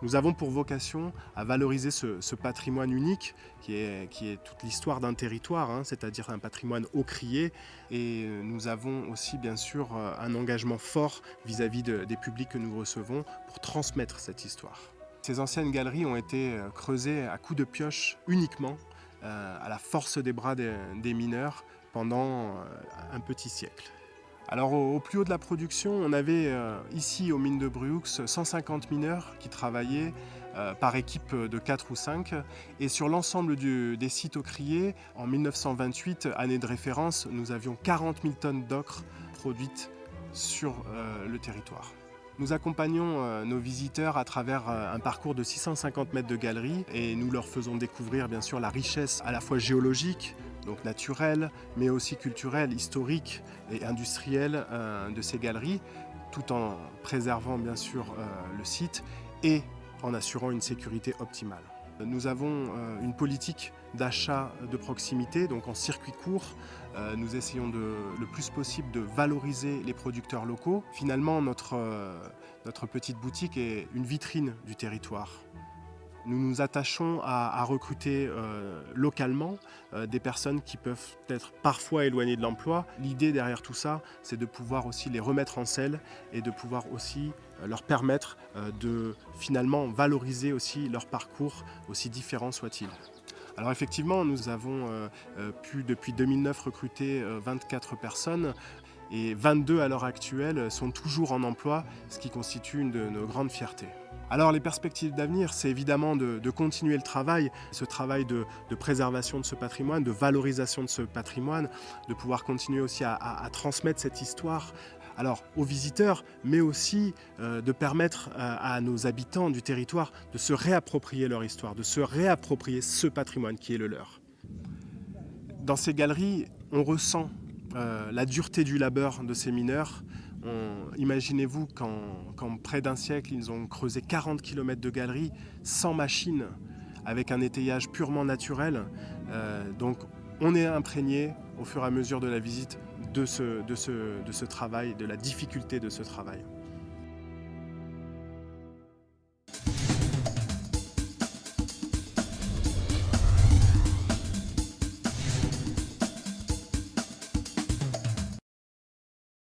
Nous avons pour vocation à valoriser ce patrimoine unique qui est toute l'histoire d'un territoire, hein, c'est-à-dire un patrimoine haut crié. Et nous avons aussi bien sûr un engagement fort vis-à-vis des publics que nous recevons pour transmettre cette histoire. Ces anciennes galeries ont été creusées à coups de pioche uniquement, à la force des bras des mineurs pendant un petit siècle. Alors au plus haut de la production, on avait ici aux mines de Bruux 150 mineurs qui travaillaient par équipe de 4 ou 5. Et sur l'ensemble des sites au crié, en 1928, année de référence, nous avions 40 000 tonnes d'ocre produites sur le territoire. Nous accompagnons nos visiteurs à travers un parcours de 650 mètres de galerie et nous leur faisons découvrir bien sûr la richesse à la fois géologique, donc naturelle, mais aussi culturelle, historique et industrielle de ces galeries, tout en préservant bien sûr le site et en assurant une sécurité optimale. Nous avons une politique d'achat de proximité, donc en circuit court. Nous essayons le plus possible de valoriser les producteurs locaux. Finalement, notre petite boutique est une vitrine du territoire. Nous nous attachons à recruter localement des personnes qui peuvent être parfois éloignées de l'emploi. L'idée derrière tout ça, c'est de pouvoir aussi les remettre en selle et de pouvoir aussi leur permettre de finalement valoriser aussi leur parcours, aussi différent soit-il. Alors effectivement, nous avons pu depuis 2009 recruter 24 personnes. Et 22 à l'heure actuelle sont toujours en emploi, ce qui constitue une de nos grandes fiertés. Alors les perspectives d'avenir, c'est évidemment de continuer le travail, ce travail de préservation de ce patrimoine, de valorisation de ce patrimoine, de pouvoir continuer aussi à transmettre cette histoire alors, aux visiteurs, mais aussi de permettre à nos habitants du territoire de se réapproprier leur histoire, de se réapproprier ce patrimoine qui est le leur. Dans ces galeries, on ressent la dureté du labeur de ces mineurs. Imaginez-vous qu'en près d'un siècle, ils ont creusé 40 km de galeries sans machine, avec un étayage purement naturel. Donc on est imprégné au fur et à mesure de la visite de ce travail, de la difficulté de ce travail.